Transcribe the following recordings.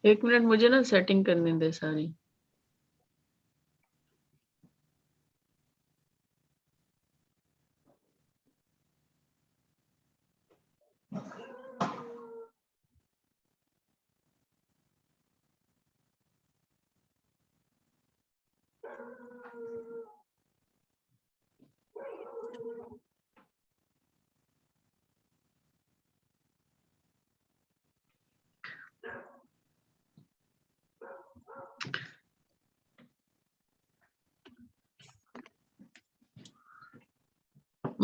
ایک منٹ مجھے نا سیٹنگ کرنے دے ساری.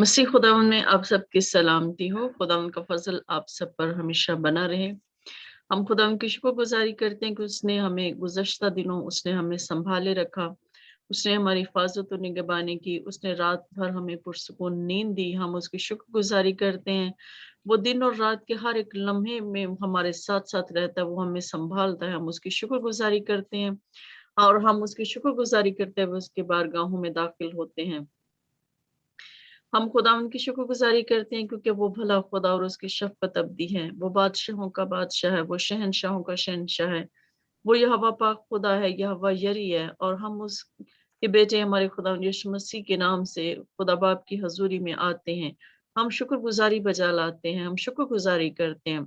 مسیح خداوند میں آپ سب کی سلامتی ہو. خداوند کا فضل آپ سب پر ہمیشہ بنا رہے. ہم خداوند کی شکر گزاری کرتے ہیں کہ اس نے ہمیں گزشتہ دنوں اس نے ہمیں سنبھالے رکھا، اس نے ہماری حفاظت و نگہبانی کی، اس نے رات بھر ہمیں پرسکون نیند دی. ہم اس کی شکر گزاری کرتے ہیں. وہ دن اور رات کے ہر ایک لمحے میں ہمارے ساتھ ساتھ رہتا ہے، وہ ہمیں سنبھالتا ہے. ہم اس کی شکر گزاری کرتے ہیں اور ہم اس کی شکر گزاری کرتے ہوئے اس کے بارگاہوں میں داخل ہوتے ہیں. ہم خداوند کی شکر گزاری کرتے ہیں کیونکہ وہ بھلا خدا اور اس کی شفقت ابدی ہے. وہ بادشاہوں کا بادشاہ ہے، وہ شہنشاہوں کا شہنشاہ ہے. وہ یہوہ پاک خدا ہے، یہوہ یری ہے. اور ہم اس کے بیٹے ہمارے خداوند یسوع مسیح کے نام سے خدا باپ کی حضوری میں آتے ہیں. ہم شکر گزاری بجا لاتے ہیں، ہم شکر گزاری کرتے ہیں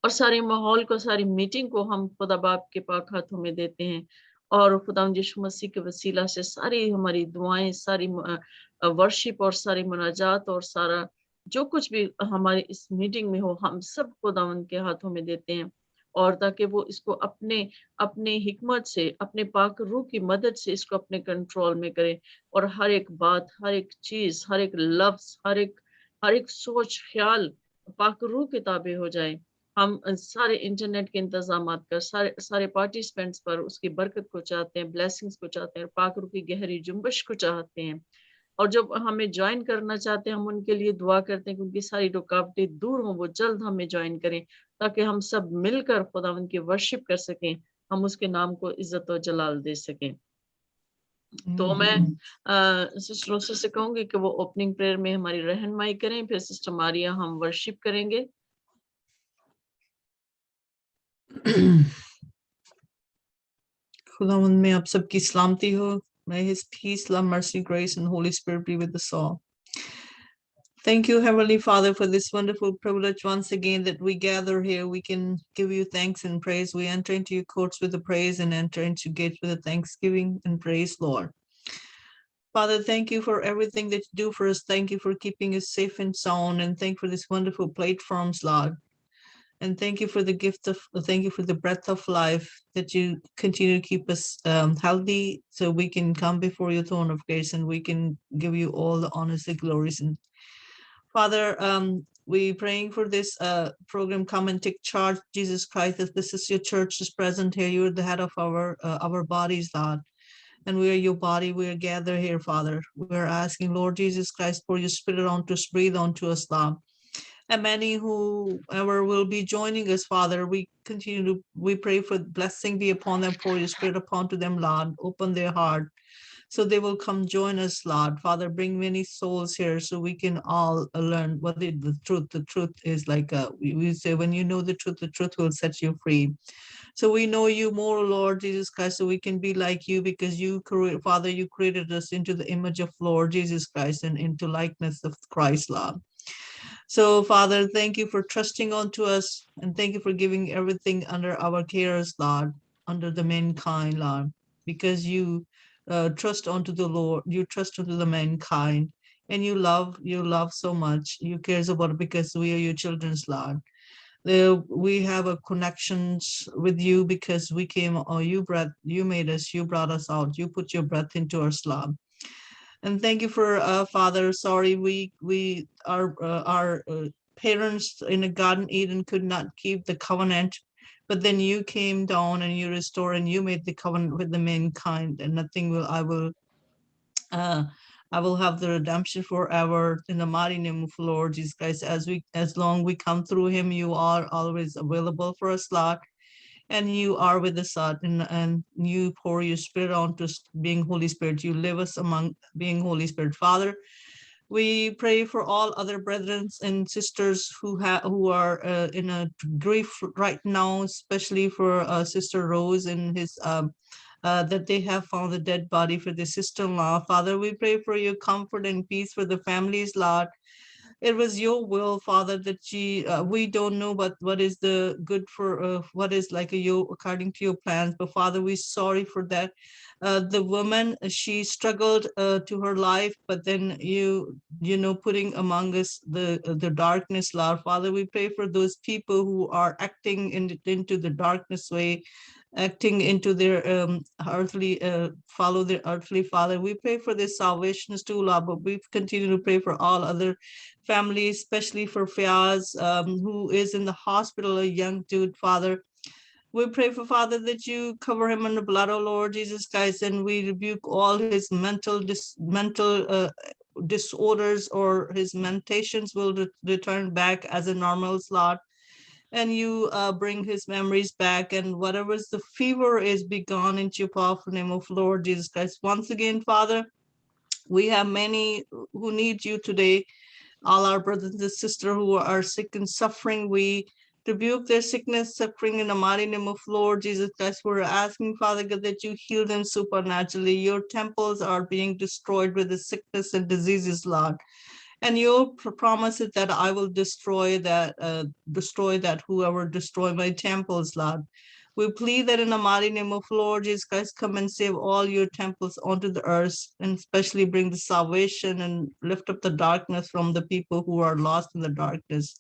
اور سارے ماحول کو، ساری میٹنگ کو ہم خدا باپ کے پاک ہاتھوں میں دیتے ہیں. اور خداوند یسوع مسیح کے وسیلہ سے ساری ہماری دعائیں، ساری ورشپ اور ساری مناجات اور سارا جو کچھ بھی ہماری اس میٹنگ میں ہو، ہم سب خداوند کے ہاتھوں میں دیتے ہیں. اور تاکہ وہ اس کو اپنے حکمت سے، اپنے پاک روح کی مدد سے اس کو اپنے کنٹرول میں کرے اور ہر ایک بات، ہر ایک چیز، ہر ایک لفظ، ہر ایک سوچ خیال پاک روح کے تابع ہو جائے. ہم سارے انٹرنیٹ کے انتظامات پر، سارے پارٹیسپینٹس پر اس کی برکت کو چاہتے ہیں، بلیسنگز کو چاہتے ہیں، پاک روح کی گہری جنبش کو چاہتے ہیں. اور جب ہمیں جوائن کرنا چاہتے ہیں، ہم ان کے لیے دعا کرتے ہیں کہ ان کی ساری رکاوٹیں دور ہوں، وہ جلد ہمیں جوائن کریں تاکہ ہم سب مل کر خداوند کی ورشپ کر سکیں، ہم اس کے نام کو عزت و جلال دے سکیں. تو میں سسٹر روسا سے کہوں گی کہ وہ اوپننگ پریئر میں ہماری رہنمائی کریں، پھر سسٹر ماریا ہم ورشپ کریں گے. خداوند میں آپ سب کی سلامتی ہو. May his peace, love, mercy, grace, and Holy Spirit be with us all. Thank you, Heavenly Father, for this wonderful privilege once again that we gather here. We can give you thanks and praise. We enter into your courts with the praise and enter into gates with the thanksgiving and praise, Lord. Father, thank you for everything that you do for us. Thank you for keeping us safe and sound. And thank you for this wonderful platforms, Lord. And thank you for the gift of, thank you for the breath of life that you continue to keep us healthy so we can come before your throne of grace and we can give you all the honors and glories. And Father, we praying for this program. Come and take charge, Jesus Christ. If this is your church is present here, you're the head of our bodies, Lord. And we are your body. We are gathered here, Father. We are asking, Lord Jesus Christ, for your spirit onto us, breathe onto us, Lord. And many whoever will be joining us, Father, we pray for blessing be upon them, pour your spirit upon to them, Lord. Open their heart so they will come join us, Lord. Father, bring many souls here so we can all learn what is the truth. The truth is like, we say, when you know the truth will set you free. So we know you more, Lord Jesus Christ, so we can be like you because you, Father, you created us into the image of Lord Jesus Christ and into likeness of Christ, Lord. So, Father, thank you for trusting onto us, and thank you for giving everything under our cares, Lord, under the mankind, Lord, because you trust onto the Lord, you trust onto the mankind, and you love so much. You cares about it because we are your children's, Lord. We have a connections with you because we came, or you made us, you brought us out, you put your breath into our Lord. And thank you for Father. Sorry, our parents in the Garden Eden could not keep the covenant, but then you came down and you restored and you made the covenant with the mankind, and I will have the redemption forever in the mighty name of Lord Jesus Christ. As long we come through him, you are always available for us, Lord. And you are with us, and you pour your spirit onto us, being Holy Spirit. You live us among being Holy Spirit. Father, We pray for all other brethren and sisters who are in a grief right now, especially for Sister Rose and his that they have found the dead body for their sister-in-law. Father, we pray for your comfort and peace for the families, Lord. It was your will, Father, that we don't know, but what is the good for, what is like you according to your plans. But Father, we're sorry for that. The woman, she struggled to her life, but then putting among us the darkness, Lord. Father, we pray for those people who are acting into the darkness way, acting into their earthly, follow their earthly father. We pray for their salvations too, Lord, but we continue to pray for all other families, especially for Fiaz, who is in the hospital, a young dude, Father. We pray for Father that you cover him in the blood, oh Lord Jesus Christ, and we rebuke all his mental disorders, or his mentations will return back as a normal slot. And you bring his memories back, and whatever's the fever is be gone into your powerful name of Lord Jesus Christ. Once again, Father, we have many who need you today. All our brothers and sisters who are sick and suffering, we rebuke their sickness, suffering in the mighty name of Lord Jesus Christ. We're asking, Father God, that you heal them supernaturally. Your temples are being destroyed with the sickness and diseases, Lord. And your promise is that I will destroy that whoever destroy my temples, Lord. We plead that in the mighty name of Lord Jesus Christ, come and save all your temples onto the earth, and especially bring the salvation and lift up the darkness from the people who are lost in the darkness.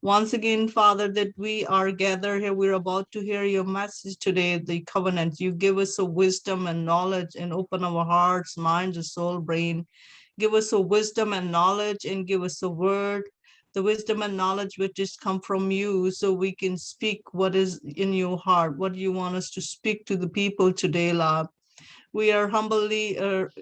Once again, Father, that we are gathered here, we're about to hear your message today, the covenant. You give us a wisdom and knowledge, and open our hearts, minds, and soul, brain. Give us a wisdom and knowledge, and give us a word, the wisdom and knowledge which is come from you, so we can speak what is in your heart, what you want us to speak to the people today, Lord. We are humbly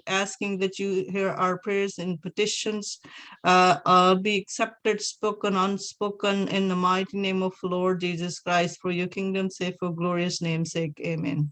asking that you hear our prayers and petitions, be accepted, spoken, unspoken, in the mighty name of Lord Jesus Christ, for your kingdom's sake, for glorious name's sake. Amen.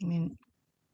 Amen.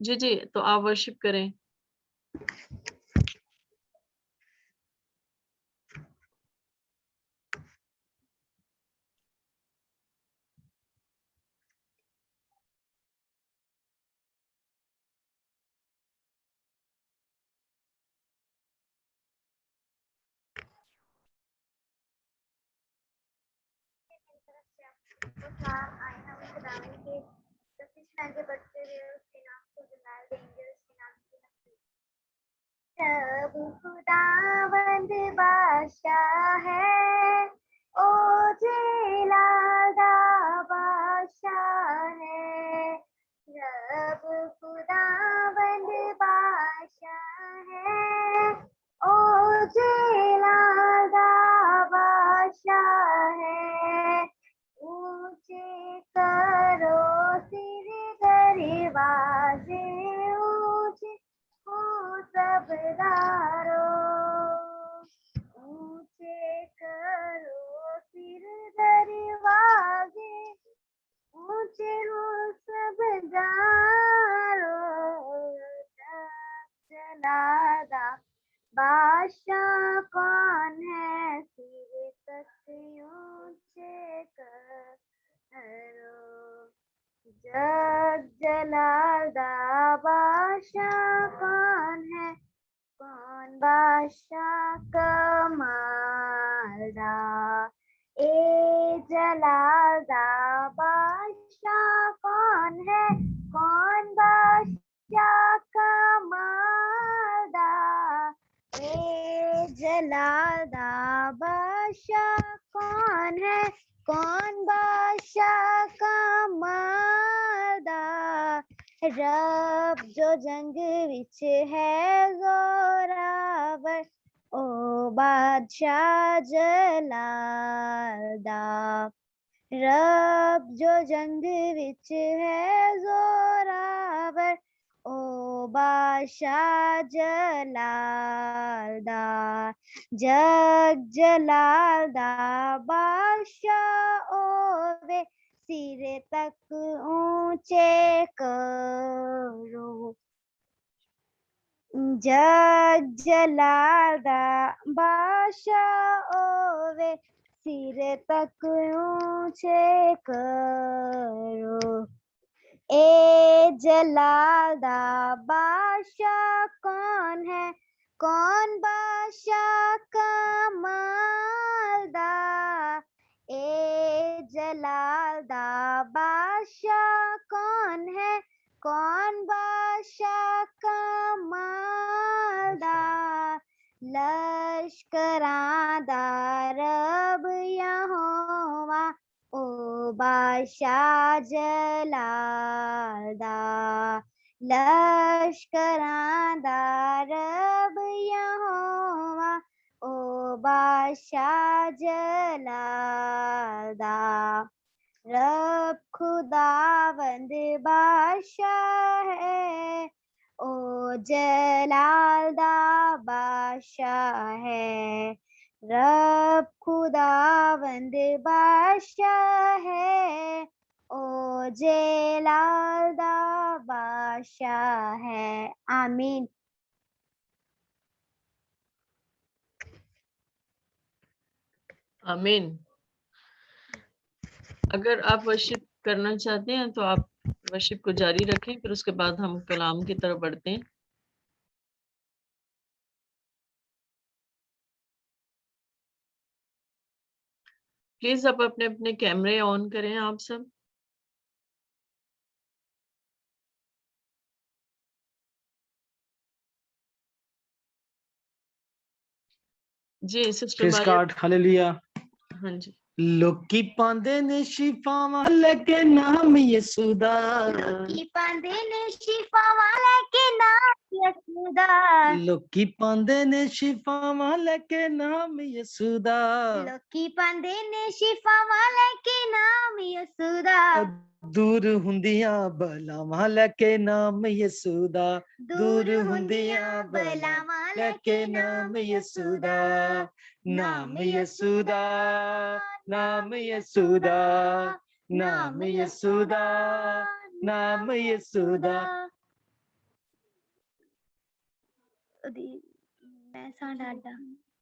جی جی تو آپ worship کریں. رب خداوند بادشاہ ہے، او جلالہ بادشاہ ہے، رب خداوند بادشاہ ہے، او جلالہ بادشاہ ہے، اونچے کرو سر دروازے اونچے سب دارو، اونچے کرو سر دروازے اونچے ہو سب دارو، جلالہ بادشاہ کون ہے، سر تک اونچے کرو، جگ جلالہ بادشاہ کون ہے، کون بادشاہ کمالدار، اے جلالہ بادشاہ کون ہے، کون بادشاہ کمالدار، اے جلالہ بادشاہ کون ہے، کون بادشاہ کمالدار، رب جو جنگ وچ ہے زوراور، او بادشاہ جلالدار، رب جو جنگ وچ ہے زوراور، او بادشاہ جلالدار، جگ جلالدار بادشاہ اوے، سرے تک اونچے کرو، جگ جلالدار بادشاہ اوے، سرے تک اونچے کرو، اے جلالدار بادشاہ کون ہے، کون بادشاہ کمالدار، اے جلالدار بادشاہ کون ہے، کون بادشاہ کمالدار، لشکراں دا رب یہوہ، او بادشاہ جلالدار، لشکراں دا رب یہوہ، او بادشاہ جلالدار، رب خداوند بادشاہ ہے، او جلالدہ بادشاہ ہے، رب خداوند بادشاہ ہے، او جلالدہ بادشاہ ہے، آمین۔ آمین. اگر آپ ورشپ کرنا چاہتے ہیں تو آپ ورشپ کو جاری رکھیں، پھر اس کے بعد ہم کلام کی طرف بڑھتے ہیں. پلیز آپ اپنے اپنے کیمرے آن کریں آپ سب. جی sister praise Maria. God, hallelujah. ہاں جی. لوکی پاندے نے شفاواں لے کے نام یسوع دا، لوکی پاندے نے شفاواں لے کے نام یسوع دا، لوکی پاندے نے شفاواں لے کے نام یسوع دا، لوکی پاندے نے شفاواں لے کے نام یسوع دا، دور ہوندیاں بلاواں لے کے نام یسوع دا، دور ہوندیاں بلاواں لے کے نام یسوع دا، نام یسوع دا، نام یسوع دا، نام یسوع دا، نام یسوع دا،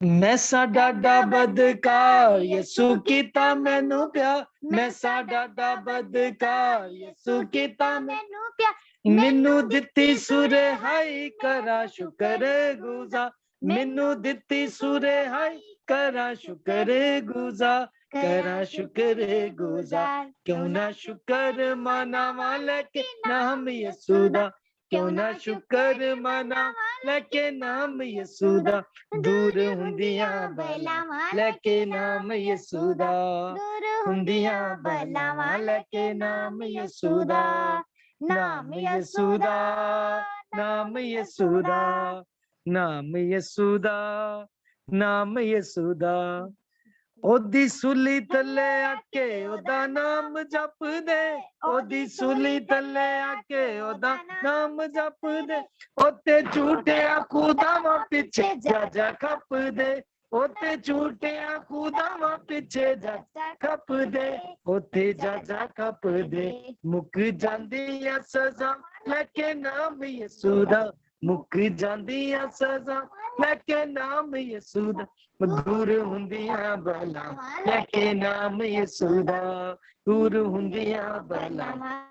ਮੈਂ ਸਾਡਾ ਬਦਕਾ ਯਿਸੂ ਕੀਤਾ ਮੈਨੂੰ ਪਿਆਰ ਮੈਂ ਸਾਡਾ ਬਦਕਾ ਯਿਸੂ ਕੀਤਾ ਮੈਨੂੰ ਦਿੱਤੀ ਸੁਰਹਾਈ ਕਰਾਂ ਸ਼ੁਕਰ ਗੁਜ਼ਾਰ ਮੈਨੂੰ ਦਿੱਤੀ ਸੁਰਹਾਈ ਕਰਾਂ ਸ਼ੁਕਰ ਗੁਜ਼ਾਰ ਕਰਾਂ ਸ਼ੁਕਰ ਗੁਜ਼ਾਰ ਕਿਉਂ ਨਾ ਸ਼ੁਕਰ ਮਨਾਵਾਂ ਲੈ ਕੇ ਨਾਮ ਯਿਸੂ ਦਾ ਕਿਉਂ ਨਾ ਸ਼ੁਕਰ ਮਨਾਵਾਂ ਲੈ ਕੇ ਨਾਮ ਯਿਸੂ ਦਾ ਦੂਰ ਹੁੰਦੀਆਂ ਬਲਾਵਾਂ ਲੈ ਕੇ ਨਾਮ ਯਿਸੂ ਦਾ ਹੁੰਦੀਆਂ ਬਲਾਵਾਂ ਲੈ ਕੇ ਨਾਮ ਯਿਸੂ ਦਾ ਨਾਮ ਯਿਸੂ ਦਾ ਨਾਮ ਯਿਸੂ ਦਾ ਨਾਮ ਯਿਸੂ ਦਾ ਨਾਮ ਯਿਸੂ ਦਾ ਉਹਦੀ ਸੂਲੀ ਥੱਲੇ ਆ ਕੇ ਉਹਦਾ ਨਾਮ ਜਪਦੇ ਉਹਦੀ ਸੂਲੀ ਥੱਲੇ ਆ ਕੇ ਉਹਦਾ ਨਾਮ ਜਪਦੇ ਉੱਤੇ ਝੂਠਿਆ ਖੁਦਾਵਾਂ ਪਿੱਛੇ ਜਾ ਖੱਪਦੇ ਉੱਤੇ ਝੂਠਿਆ ਖੁਦਾਵਾਂ ਪਿੱਛੇ ਜਾ ਖੱਪਦੇ ਉੱਥੇ ਜਾ ਖੱਪਦੇ ਮੁੱਕ ਜਾਂਦੀ ਆ ਸਜ਼ਾ ਲੈ ਕੇ ਨਾਮ ਯਿਸੂ ਦਾ ਮੁੱਕ ਜਾਂਦੀ ਆ ਸਜ਼ਾ ਲੈ ਕੇ ਨਾਮ ਯਿਸੂ ਦਾ ਦੂਰ ਹੁੰਦੀਆਂ ਬਲਾਵਾਂ ਲੈ ਕੇ ਨਾਮ ਯਿਸੂ ਦਾ ਦੂਰ ਹੁੰਦੀਆਂ ਬਲਾਵਾਂ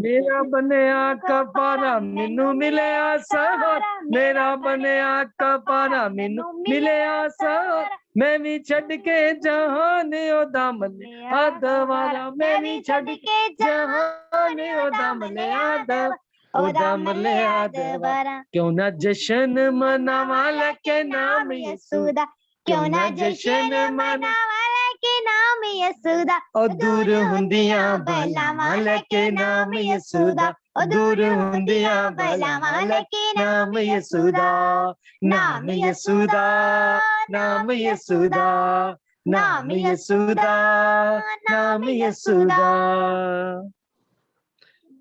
ਮੇਰਾ ਬਣਿਆ ਕਪਾਰਾ ਮੈਨੂੰ ਮਿਲਿਆ ਸਹਾਰਾ ਮੇਰਾ ਬਣਿਆ ਕਪਾਰਾ ਮੈਨੂੰ ਮਿਲਿਆ ਸਹਾਰਾ ਮੈਂ ਵੀ ਛੱਡ ਕੇ ਜਹਾਨ ਉਹਦਾ ਮਲਿਆ ਦਵਾਰਾ ਮੈਂ ਵੀ ਛੱਡ ਕੇ ਜਹਾਨ ਉਹਦਾ ਮਲਿਆ ਉਹਦਾ ਮਲਿਆ ਦਵਾਰਾ ਕਿਉਂ ਨਾ ਜਸ਼ਨ ਮਨਾਵਾਂ ਲੈ ਕੇ ਨਾਮ ਯਿਸੂ ਦਾ ਕਿਉਂ ਨਾ ਜਸ਼ਨ ਮਨਾਵਾਂ ਲੈ ਕੇ ਨਾਮ ਯਿਸੂ ਦਾ ਉਹ ਦੂਰ ਹੁੰਦੀਆਂ ਬਲਾਵਾਂ ਲੈ ਕੇ ਨਾਮ ਯਿਸੂ ਦਾ ਉਹ ਦੂਰ ਹੁੰਦੀਆਂ ਬਲਾਵਾਂ ਲੈ ਕੇ ਨਾਮ ਯਿਸੂ ਦਾ ਨਾਮ ਯਿਸੂ ਦਾ ਨਾਮ ਯਿਸੂ ਦਾ ਨਾਮ ਯਿਸੂ ਦਾ ਨਾਮ ਯਿਸੂ ਦਾ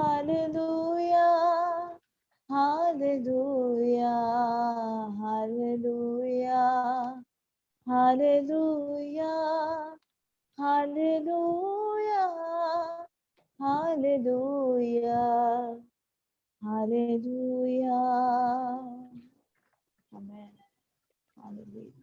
Hallelujah, hallelujah, hallelujah, hallelujah, hallelujah, hallelujah, hallelujah. Amen. Hallelujah.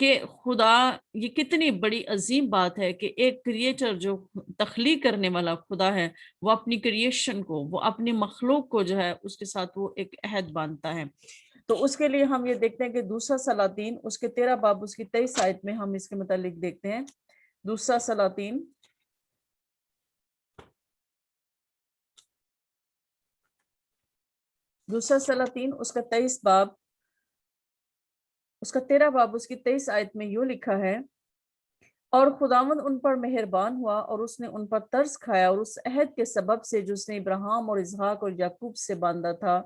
کہ خدا یہ کتنی بڑی عظیم بات ہے کہ ایک کریٹر جو تخلیق کرنے والا خدا ہے وہ اپنی کریشن کو، وہ اپنی مخلوق کو جو ہے اس کے ساتھ وہ ایک عہد باندھتا ہے۔ تو اس کے لیے ہم یہ دیکھتے ہیں کہ دوسرا سلاطین اس کے 13 باب اس کی 23 آیت میں ہم اس کے متعلق دیکھتے ہیں۔ دوسرا سلاطین اس کا 23 باب اس کا 13 باب اس کی 23 آیت میں یوں لکھا ہے، اور خداوند ان پر مہربان ہوا اور اس نے ان پر ترس کھایا، اور اس عہد کے سبب سے جو اس نے ابراہیم اور اسحاق اور یعقوب سے باندھا تھا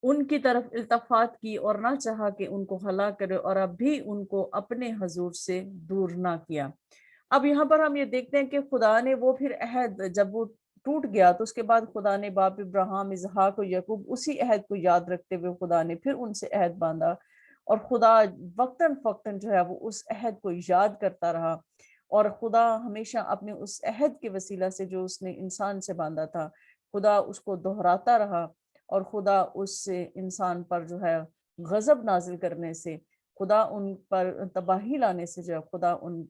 ان کی طرف التفات کی اور نہ چاہا کہ ان کو ہلاک کرے، اور اب بھی ان کو اپنے حضور سے دور نہ کیا۔ اب یہاں پر ہم یہ دیکھتے ہیں کہ خدا نے وہ پھر عہد جب وہ ٹوٹ گیا تو اس کے بعد خدا نے باپ ابراہیم، اسحاق اور یعقوب اسی عہد کو یاد رکھتے ہوئے خدا نے پھر ان سے عہد باندھا، اور خدا وقتاً فوقتاً جو ہے وہ اس عہد کو یاد کرتا رہا، اور خدا ہمیشہ اپنے اس عہد کے وسیلہ سے جو اس نے انسان سے باندھا تھا خدا اس کو دہراتا رہا، اور خدا اس سے انسان پر جو ہے غضب نازل کرنے سے، خدا ان پر تباہی لانے سے جو ہے خدا ان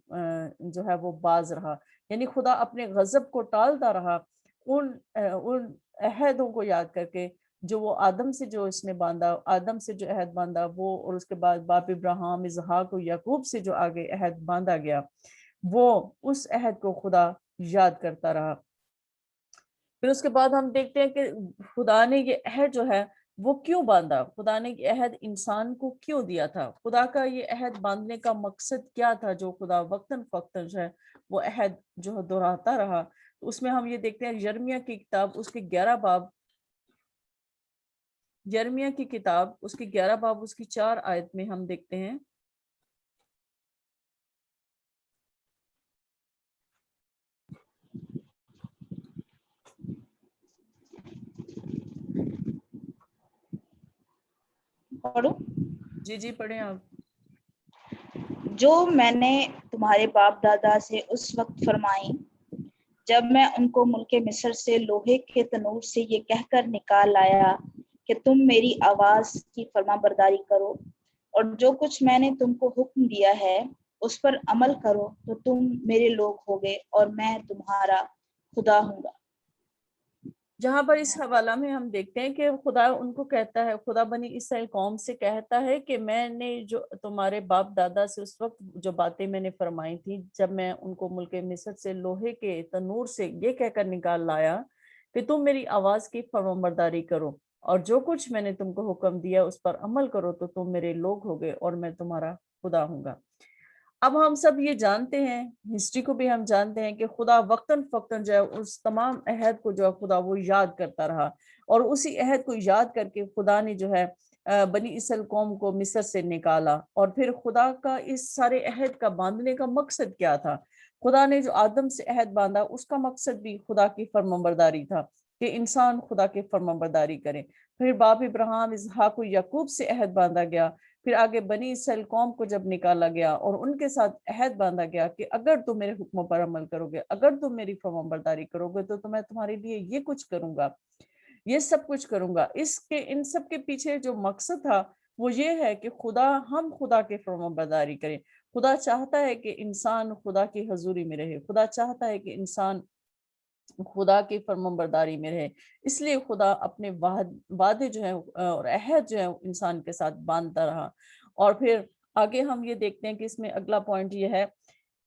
جو ہے وہ باز رہا، یعنی خدا اپنے غضب کو ٹالتا رہا ان عہدوں کو یاد کر کے جو وہ آدم سے جو اس نے باندھا، آدم سے جو عہد باندھا وہ، اور اس کے بعد باپ ابراہیم، اسحاق اور یعقوب سے جو آگے عہد باندھا گیا وہ اس عہد کو خدا یاد کرتا رہا۔ پھر اس کے بعد ہم دیکھتے ہیں کہ خدا نے یہ عہد جو ہے وہ کیوں باندھا، خدا نے یہ عہد انسان کو کیوں دیا تھا، خدا کا یہ عہد باندھنے کا مقصد کیا تھا جو خدا وقتاً فوقتاً جو ہے وہ عہد جو ہے دہراتا رہا۔ اس میں ہم یہ دیکھتے ہیں یرمیہ کی کتاب اس کے 11 باب، یرمیہ کی کتاب اس کی 11 باب اس کی 4 آیت میں ہم دیکھتے ہیں، پڑھو۔ جی جی پڑھیں آپ۔ جو میں نے تمہارے باپ دادا سے اس وقت فرمائی جب میں ان کو ملک مصر سے لوہے کے تنور سے یہ کہہ کر نکال لایا کہ تم میری آواز کی فرما برداری کرو اور جو کچھ میں نے تم کو حکم دیا ہے اس پر عمل کرو تو تم میرے لوگ ہوگے اور میں تمہارا خدا ہوں گا۔ جہاں پر اس حوالہ میں ہم دیکھتے ہیں کہ خدا ان کو کہتا ہے، خدا بنی اسرائیل قوم سے کہتا ہے کہ میں نے جو تمہارے باپ دادا سے اس وقت جو باتیں میں نے فرمائی تھی جب میں ان کو ملک مصر سے لوہے کے تنور سے یہ کہہ کر نکال لایا کہ تم میری آواز کی فرمانبرداری کرو اور جو کچھ میں نے تم کو حکم دیا اس پر عمل کرو تو تم میرے لوگ ہوگے اور میں تمہارا خدا ہوں گا۔ اب ہم سب یہ جانتے ہیں، ہسٹری کو بھی ہم جانتے ہیں کہ خدا وقتاً فوقتاً جو ہے اس تمام عہد کو جو ہے خدا وہ یاد کرتا رہا، اور اسی عہد کو یاد کر کے خدا نے جو ہے بنی اسرائیل قوم کو مصر سے نکالا، اور پھر خدا کا اس سارے عہد کا باندھنے کا مقصد کیا تھا؟ خدا نے جو آدم سے عہد باندھا اس کا مقصد بھی خدا کی فرمانبرداری تھا کہ انسان خدا کی فرمانبرداری کرے۔ پھر باپ ابراہیم، اسحاق و یعقوب سے عہد باندھا گیا، پھر آگے بنی اسرائیل قوم کو جب نکالا گیا اور ان کے ساتھ عہد باندھا گیا کہ اگر تم میرے حکموں پر عمل کرو گے، اگر تم میری فرمانبرداری کرو گے تو میں تمہارے لیے یہ کچھ کروں گا، یہ سب کچھ کروں گا۔ ان سب کے پیچھے جو مقصد تھا وہ یہ ہے کہ ہم خدا کے فرمانبرداری کریں۔ خدا چاہتا ہے کہ انسان خدا کی حضوری میں رہے، خدا چاہتا ہے کہ انسان خدا کی فرمانبرداری میں رہے، اس لیے خدا اپنے وعدے جو ہیں اور عہد جو ہے انسان کے ساتھ باندھتا رہا۔ اور پھر آگے ہم یہ دیکھتے ہیں کہ اس میں اگلا پوائنٹ یہ ہے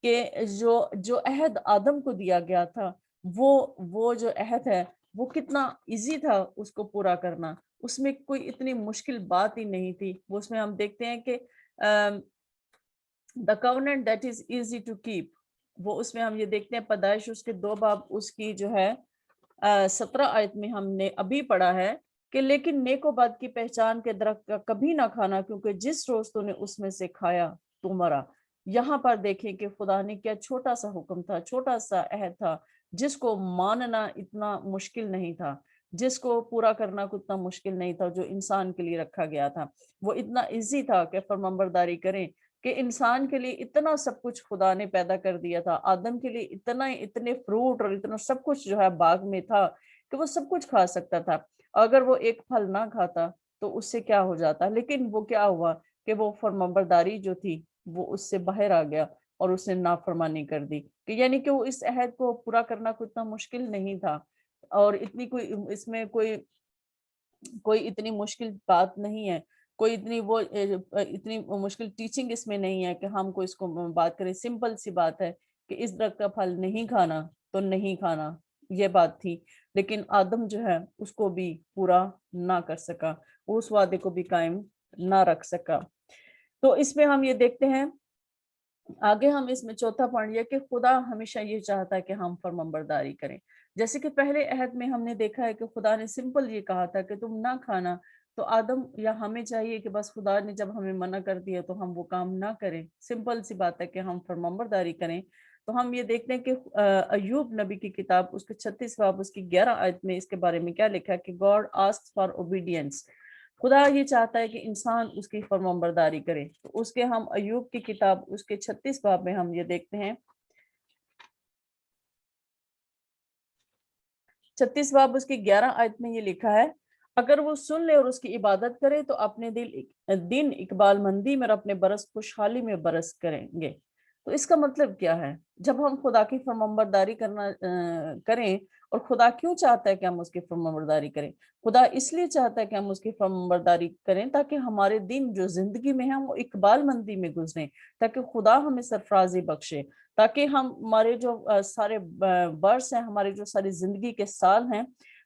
کہ جو عہد آدم کو دیا گیا تھا وہ جو عہد ہے وہ کتنا ایزی تھا اس کو پورا کرنا، اس میں کوئی اتنی مشکل بات ہی نہیں تھی۔ وہ اس میں ہم دیکھتے ہیں کہ the covenant that is easy to keep، وہ اس میں ہم یہ دیکھتے ہیں پیدائش اس کے 2 باب اس کی جو ہے 17 آیت میں ہم نے ابھی پڑھا ہے کہ لیکن نیک و بد کی پہچان کے درخت کا کبھی نہ کھانا کیونکہ جس روز تو نے اس میں سے کھایا تو مرا۔ یہاں پر دیکھیں کہ خدا نے کیا چھوٹا سا حکم تھا، چھوٹا سا عہد تھا جس کو ماننا اتنا مشکل نہیں تھا، جس کو پورا کرنا اتنا مشکل نہیں تھا، جو انسان کے لیے رکھا گیا تھا وہ اتنا ایزی تھا کہ فرمانبرداری کریں، کہ انسان کے لیے اتنا سب کچھ خدا نے پیدا کر دیا تھا، آدم کے لیے اتنے فروٹ اور اتنا سب کچھ جو ہے باغ میں تھا کہ وہ سب کچھ کھا سکتا تھا، اگر وہ ایک پھل نہ کھاتا تو اس سے کیا ہو جاتا، لیکن وہ کیا ہوا کہ وہ فرمانبرداری جو تھی وہ اس سے باہر آ گیا اور اس نے نافرمانی کر دی، کہ یعنی کہ وہ اس عہد کو پورا کرنا کوئی اتنا مشکل نہیں تھا، اور اتنی کوئی اس میں کوئی اتنی مشکل بات نہیں ہے، کوئی اتنی مشکل ٹیچنگ اس میں نہیں ہے کہ ہم کو اس کو بات کریں، سمپل سی بات ہے کہ اس درخت کا پھل نہیں کھانا تو نہیں کھانا، یہ بات تھی، لیکن آدم جو ہے اس کو بھی پورا نہ کر سکا، اس وعدے کو بھی قائم نہ رکھ سکا۔ تو اس میں ہم یہ دیکھتے ہیں آگے، ہم اس میں چوتھا پوائنٹ یہ کہ خدا ہمیشہ یہ چاہتا ہے کہ ہم فرمانبرداری کریں، جیسے کہ پہلے عہد میں ہم نے دیکھا ہے کہ خدا نے سمپل یہ کہا تھا کہ تم نہ کھانا، تو آدم یا ہمیں چاہیے کہ بس خدا نے جب ہمیں منع کر دیا تو ہم وہ کام نہ کریں، سمپل سی بات ہے کہ ہم فرمانبرداری کریں۔ تو ہم یہ دیکھتے ہیں کہ ایوب نبی کی کتاب اس کے 36 باب اس کی 11 آیت میں اس کے بارے میں کیا لکھا ہے کہ God asks for obedience، خدا یہ چاہتا ہے کہ انسان اس کی فرمانبرداری کرے۔ تو اس کے ہم ایوب کی کتاب اس کے 36 باب میں ہم یہ دیکھتے ہیں، 36 باب اس کی 11 آیت میں یہ لکھا ہے، اگر وہ سن لے اور اس کی عبادت کرے تو اپنے دن اقبال مندی میں اور اپنے برس خوشحالی میں برس کریں گے۔ تو اس کا مطلب کیا ہے؟ جب ہم خدا کی فرمانبرداری کریں، اور خدا کیوں چاہتا ہے کہ ہم اس کی فرمانبرداری کریں؟ خدا اس لیے چاہتا ہے کہ ہم اس کی فرمانبرداری کریں تاکہ ہمارے دن جو زندگی میں ہیں وہ اقبال مندی میں گزریں، تاکہ خدا ہمیں سرفرازی بخشے، تاکہ ہمارے جو سارے برس ہیں، ہمارے جو ساری زندگی کے سال ہیں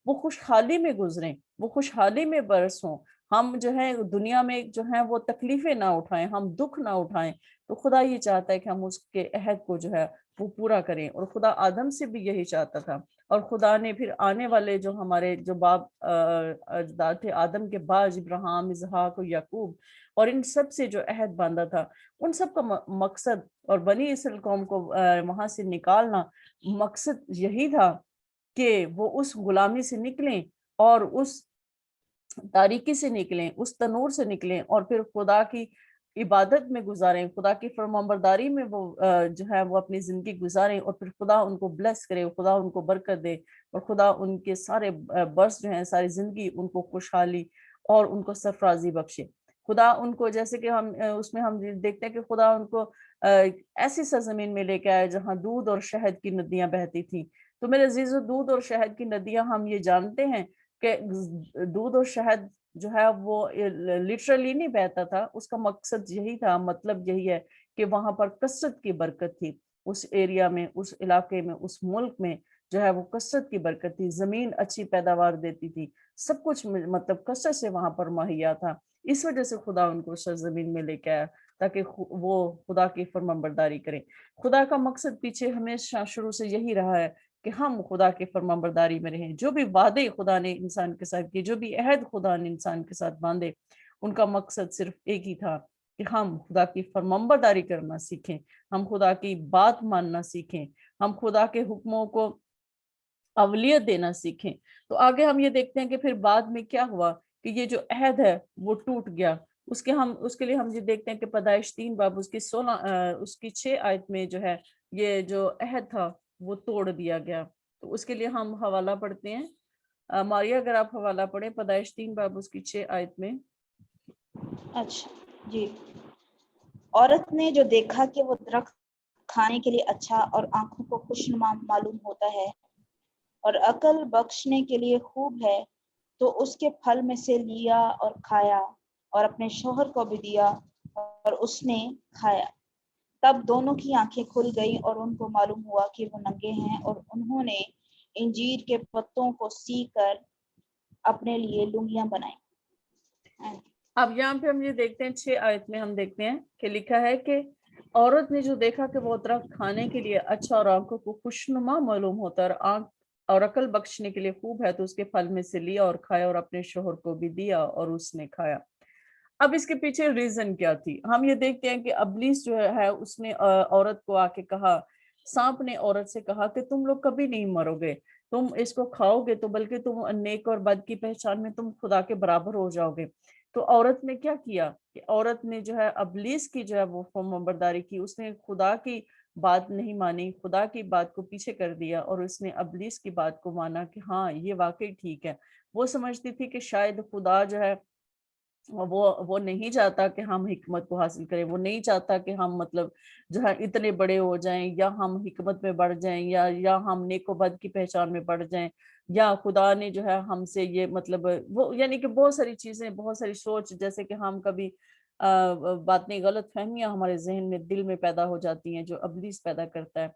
وہ خوشحالی میں گزریں، وہ خوشحالی میں برس ہوں، ہم جو ہے دنیا میں جو ہیں وہ تکلیفیں نہ اٹھائیں، ہم دکھ نہ اٹھائیں۔ تو خدا یہ چاہتا ہے کہ ہم اس کے عہد کو جو ہے وہ پورا کریں، اور خدا آدم سے بھی یہی چاہتا تھا، اور خدا نے پھر آنے والے جو ہمارے جو باپ اجداد تھے آدم کے بعد، ابراہیم، اسحاق اور یعقوب، اور ان سب سے جو عہد باندھا تھا، ان سب کا مقصد، اور بنی اسرائیل قوم کو وہاں سے نکالنا، مقصد یہی تھا کہ وہ اس غلامی سے نکلیں اور اس تاریکی سے نکلیں، اس تنور سے نکلیں، اور پھر خدا کی عبادت میں گزاریں، خدا کی فرمانبرداری میں وہ جو ہے وہ اپنی زندگی گزاریں، اور پھر خدا ان کو بلیس کرے، خدا ان کو برکت دے، اور خدا ان کے سارے برس جو ہیں، ساری زندگی ان کو خوشحالی اور ان کو سرفرازی بخشے۔ خدا ان کو، جیسے کہ ہم اس میں ہم دیکھتے ہیں کہ خدا ان کو ایسی سرزمین میں لے کے آئے جہاں دودھ اور شہد کی ندیاں بہتی تھیں۔ تو میرے عزیزو، دودھ اور شہد کی ندیاں ہم یہ جانتے ہیں کہ دودھ اور شہد جو ہے وہ لٹرلی نہیں بہتا تھا، اس کا مقصد یہی تھا، مطلب یہی ہے کہ وہاں پر کثرت کی برکت تھی، اس ایریا میں، اس علاقے میں، اس ملک میں جو ہے وہ کثرت کی برکت تھی، زمین اچھی پیداوار دیتی تھی، سب کچھ مطلب کثرت سے وہاں پر مہیا تھا۔ اس وجہ سے خدا ان کو سرزمین میں لے کے آیا تاکہ وہ خدا کی فرمانبرداری کریں۔ خدا کا مقصد پیچھے ہمیشہ شروع سے یہی رہا ہے کہ ہم خدا کے فرمانبرداری میں رہیں، جو بھی وعدے خدا نے انسان کے ساتھ کیے، جو بھی عہد خدا نے انسان کے ساتھ باندھے، ان کا مقصد صرف ایک ہی تھا کہ ہم خدا کی فرمانبرداری کرنا سیکھیں، ہم خدا کی بات ماننا سیکھیں، ہم خدا کے حکموں کو اولویت دینا سیکھیں۔ تو آگے ہم یہ دیکھتے ہیں کہ پھر بعد میں کیا ہوا کہ یہ جو عہد ہے وہ ٹوٹ گیا۔ اس کے لیے ہم یہ دیکھتے ہیں کہ پیدائش 3 باب اس کی 6 آیت میں جو ہے یہ جو عہد تھا وہ توڑ دیا گیا۔ تو اس کے لیے ہم حوالہ پڑھتے ہیں، ماریا اگر آپ حوالہ پڑھیں، پیدائش 3 باب اس کی 6 آیت میں۔ اچھا جی۔ عورت نے جو دیکھا کہ وہ درخت کھانے کے لیے اچھا اور آنکھوں کو خوشنما معلوم ہوتا ہے اور عقل بخشنے کے لیے خوب ہے، تو اس کے پھل میں سے لیا اور کھایا اور اپنے شوہر کو بھی دیا اور اس نے کھایا۔ تب دونوں کی آنکھیں کھل گئیں اور ان کو معلوم ہوا کہ وہ ننگے ہیں، اور انہوں نے انجیر کے پتوں کو سی کر اپنے لیے لنگیاں بنائیں۔ اب یہاں پہ ہم یہ دیکھتے ہیں 6 آیت میں ہم دیکھتے ہیں کہ لکھا ہے کہ عورت نے جو دیکھا کہ وہ درخت کھانے کے لیے اچھا اور آنکھوں کو خوشنما معلوم ہوتا ہے اور عقل بخشنے کے لیے خوب ہے، تو اس کے پھل میں سے لیا اور کھایا اور اپنے شوہر کو بھی دیا اور اس نے کھایا۔ اب اس کے پیچھے ریزن کیا تھی؟ ہم یہ دیکھتے ہیں کہ ابلیس جو ہے اس نے عورت کو آ کے کہا، سانپ نے عورت سے کہا کہ تم لوگ کبھی نہیں مرو گے، تم اس کو کھاؤ گے تو بلکہ تم نیک اور بد کی پہچان میں تم خدا کے برابر ہو جاؤ گے۔ تو عورت نے کیا کیا کہ عورت نے جو ہے ابلیس کی جو ہے وہ فرمانبرداری کی، اس نے خدا کی بات نہیں مانی، خدا کی بات کو پیچھے کر دیا، اور اس نے ابلیس کی بات کو مانا کہ ہاں یہ واقعی ٹھیک ہے۔ وہ سمجھتی تھی کہ شاید خدا جو ہے وہ نہیں چاہتا کہ ہم حکمت کو حاصل کریں، وہ نہیں چاہتا کہ ہم مطلب جو ہے اتنے بڑے ہو جائیں، یا ہم حکمت میں بڑھ جائیں، یا ہم نیک و بد کی پہچان میں بڑھ جائیں، یا خدا نے جو ہے ہم سے یہ مطلب وہ یعنی کہ بہت ساری چیزیں، بہت ساری سوچ، جیسے کہ ہم کبھی باتیں، غلط فہمیاں ہمارے ذہن میں، دل میں پیدا ہو جاتی ہیں جو ابلیس پیدا کرتا ہے.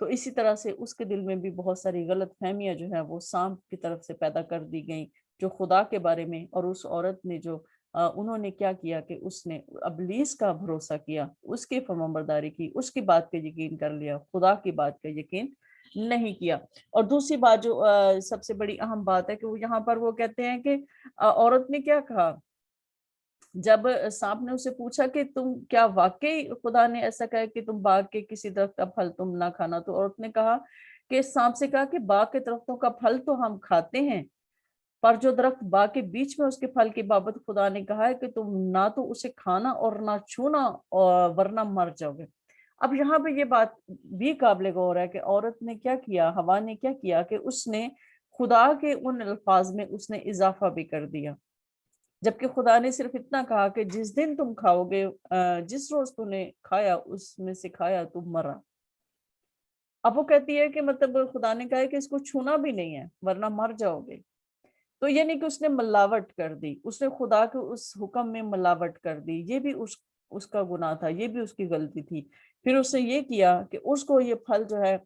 تو اسی طرح سے اس کے دل میں بھی بہت ساری غلط فہمیاں جو ہے وہ سانپ کی طرف سے پیدا کر دی گئیں جو خدا کے بارے میں. اور اس عورت نے جو انہوں نے کیا کیا کہ اس نے ابلیس کا بھروسہ کیا، اس کی فرمانبرداری کی، اس کی بات پہ یقین کر لیا، خدا کی بات پہ یقین نہیں کیا. اور دوسری بات جو سب سے بڑی اہم بات ہے کہ وہ یہاں پر وہ کہتے ہیں کہ عورت نے کیا کہا جب سانپ نے اسے پوچھا کہ تم کیا واقعی خدا نے ایسا کہا کہ تم باغ کے کسی درخت کا پھل تم نہ کھانا؟ تو عورت نے کہا کہ سانپ سے کہا کہ باغ کے درختوں کا پھل تو ہم کھاتے ہیں، پر جو درخت باغ کے بیچ میں اس کے پھل کی بابت خدا نے کہا ہے کہ تم نہ تو اسے کھانا اور نہ چھونا ورنہ مر جاؤ گے. اب یہاں پہ یہ بات بھی قابل غور ہے کہ عورت نے کیا کیا، حوا نے کیا کیا کہ اس نے خدا کے ان الفاظ میں اس نے اضافہ بھی کر دیا، جبکہ خدا نے صرف اتنا کہا کہ جس دن تم کھاؤ گے، جس روز تم نے کھایا اس میں سے کھایا تم مرا. اب وہ کہتی ہے کہ مطلب خدا نے کہا ہے کہ اس کو چھونا بھی نہیں ہے ورنہ مر جاؤ گے. تو یعنی کہ اس نے ملاوٹ کر دی، اس نے خدا کے اس حکم میں ملاوٹ کر دی. یہ بھی اس کا گناہ تھا، یہ بھی اس کی غلطی تھی. پھر اس نے یہ کیا کہ اس کو یہ پھل جو ہے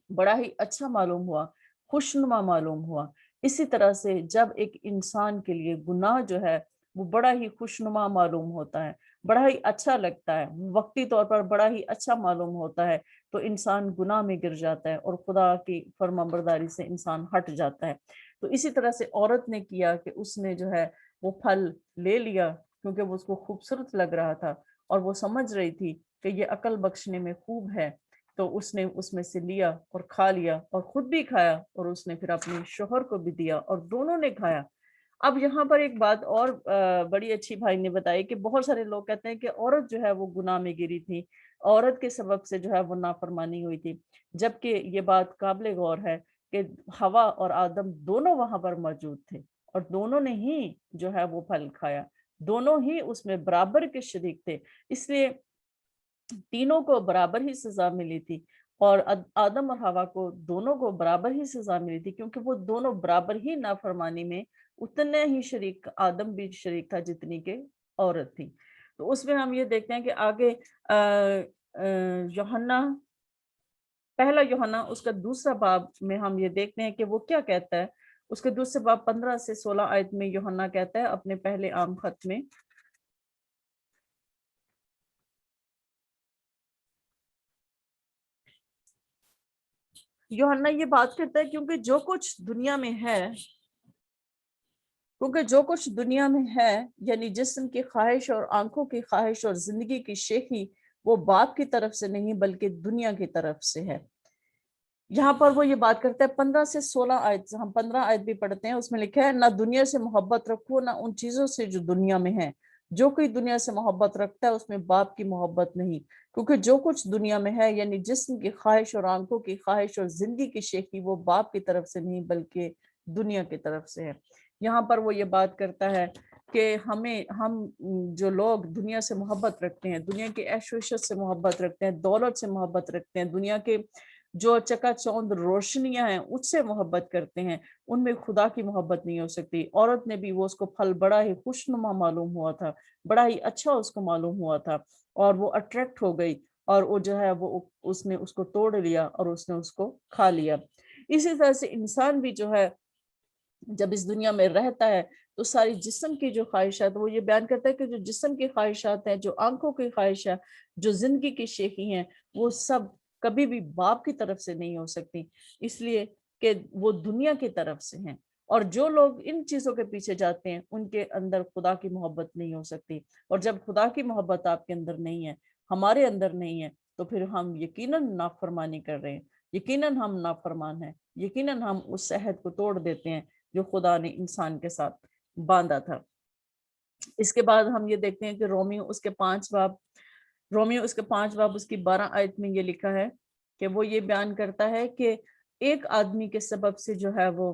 بڑا ہی اچھا معلوم ہوا، خوشنما معلوم ہوا. اسی طرح سے جب ایک انسان کے لیے گناہ جو ہے وہ بڑا ہی خوشنما معلوم ہوتا ہے، بڑا ہی اچھا لگتا ہے، وقتی طور پر بڑا ہی اچھا معلوم ہوتا ہے، تو انسان گناہ میں گر جاتا ہے اور خدا کی فرمانبرداری سے انسان ہٹ جاتا ہے. تو اسی طرح سے عورت نے کیا کہ اس نے جو ہے وہ پھل لے لیا کیونکہ وہ اس کو خوبصورت لگ رہا تھا اور وہ سمجھ رہی تھی کہ یہ عقل بخشنے میں خوب ہے. تو اس نے اس میں سے لیا اور کھا لیا اور خود بھی کھایا اور اس نے پھر اپنے شوہر کو بھی دیا اور دونوں نے کھایا. اب یہاں پر ایک بات اور بڑی اچھی بھائی نے بتائی کہ بہت سارے لوگ کہتے ہیں کہ عورت جو ہے وہ گناہ میں گری تھی، عورت کے سبب سے جو ہے وہ نافرمانی ہوئی تھی، جبکہ یہ بات قابل غور ہے کہ حوا اور آدم دونوں وہاں پر موجود تھے اور دونوں نے ہی جو ہے وہ پھل کھایا، دونوں ہی اس میں برابر کے شریک تھے. اس لیے تینوں کو برابر ہی سزا ملی تھی اور آدم اور حوا کو دونوں کو برابر ہی سزا ملی تھی کیونکہ وہ دونوں برابر ہی نافرمانی میں اتنے ہی شریک، آدم بھی شریک تھا جتنی کہ عورت تھی. تو اس میں ہم یہ دیکھتے ہیں کہ آگے یوحنا، پہلا یوحنا اس کا دوسرا باب میں ہم یہ دیکھتے ہیں کہ وہ کیا کہتا ہے. اس کے دوسرے باب 15 سے 16 آیت میں یوحنا کہتا ہے اپنے پہلے عام خط میں، یوحنا یہ بات کرتا ہے کیونکہ جو کچھ دنیا میں ہے یعنی جسم کی خواہش اور آنکھوں کی خواہش اور زندگی کی شیخی، وہ باپ کی طرف سے نہیں بلکہ دنیا کی طرف سے ہے. یہاں پر وہ یہ بات کرتا ہے 15 سے 16 آیت، ہم 15 آیت بھی پڑھتے ہیں، اس میں لکھا ہے نہ دنیا سے محبت رکھو نہ ان چیزوں سے جو دنیا میں ہیں. جو کوئی دنیا سے محبت رکھتا ہے اس میں باپ کی محبت نہیں، کیونکہ جو کچھ دنیا میں ہے یعنی جسم کی خواہش اور آنکھوں کی خواہش اور زندگی کی شیخی، وہ باپ کی طرف سے نہیں بلکہ دنیا کی طرف سے ہے. یہاں پر وہ یہ بات کرتا ہے کہ ہم جو لوگ دنیا سے محبت رکھتے ہیں، دنیا کے عیش و عشرت سے محبت رکھتے ہیں، دولت سے محبت رکھتے ہیں، دنیا کے جو چکا چوند روشنیاں ہیں اس سے محبت کرتے ہیں، ان میں خدا کی محبت نہیں ہو سکتی. عورت نے بھی وہ اس کو پھل بڑا ہی خوشنما معلوم ہوا تھا، بڑا ہی اچھا اس کو معلوم ہوا تھا اور وہ اٹریکٹ ہو گئی اور وہ جو ہے وہ اس نے اس کو توڑ لیا اور اس نے اس کو کھا لیا. اسی طرح سے انسان بھی جو ہے جب اس دنیا میں رہتا ہے تو ساری جسم کی جو خواہشات، وہ یہ بیان کرتا ہے کہ جو جسم کی خواہشات ہیں، جو آنکھوں کی خواہشات، جو زندگی کی شیخی ہیں، وہ سب کبھی بھی باپ کی طرف سے نہیں ہو سکتی، اس لیے کہ وہ دنیا کی طرف سے ہیں. اور جو لوگ ان چیزوں کے پیچھے جاتے ہیں ان کے اندر خدا کی محبت نہیں ہو سکتی. اور جب خدا کی محبت آپ کے اندر نہیں ہے، ہمارے اندر نہیں ہے، تو پھر ہم یقیناً نافرمانی کر رہے ہیں، یقیناً ہم نافرمان ہیں، یقیناً ہم اس عہد کو توڑ دیتے ہیں جو خدا نے انسان کے ساتھ باندھا تھا. اس کے بعد ہم یہ دیکھتے ہیں کہ رومیو اس کے 5 باب اس کی 12 آیت میں یہ لکھا ہے کہ وہ یہ بیان کرتا ہے کہ ایک آدمی کے سبب سے جو ہے وہ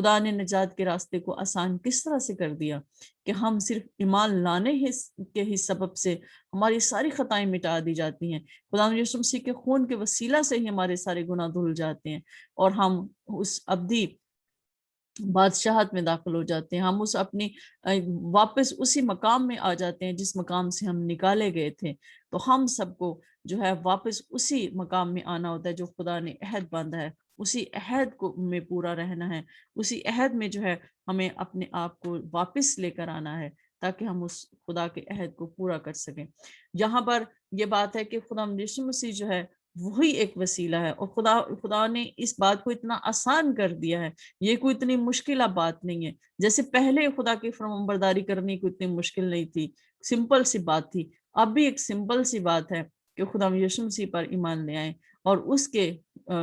خدا نے نجات کے راستے کو آسان کس طرح سے کر دیا کہ ہم صرف ایمان لانے کے ہی سبب سے ہماری ساری خطائیں مٹا دی جاتی ہیں. خدا یسوع مسیح کے خون کے وسیلہ سے ہی ہمارے سارے گناہ دھل جاتے ہیں اور ہم اس ابدی بادشاہت میں داخل ہو جاتے ہیں. ہم اس اپنی واپس اسی مقام میں آ جاتے ہیں جس مقام سے ہم نکالے گئے تھے. تو ہم سب کو جو ہے واپس اسی مقام میں آنا ہوتا ہے جو خدا نے عہد باندھا ہے. اسی عہد کو میں پورا رہنا ہے. اسی عہد میں جو ہے ہمیں اپنے آپ کو واپس لے کر آنا ہے تاکہ ہم اس خدا کے عہد کو پورا کر سکیں. یہاں پر یہ بات ہے کہ خدا یسوع مسیح جو ہے وہی ایک وسیلہ ہے اور خدا نے اس بات کو اتنا آسان کر دیا ہے. یہ کوئی اتنی مشکل بات نہیں ہے. جیسے پہلے خدا کی فرمانبرداری کرنی کوئی اتنی مشکل نہیں تھی, سمپل سی بات تھی. اب بھی ایک سمپل سی بات ہے کہ خدا یسوع مسیح پر ایمان لے آئیں اور اس کے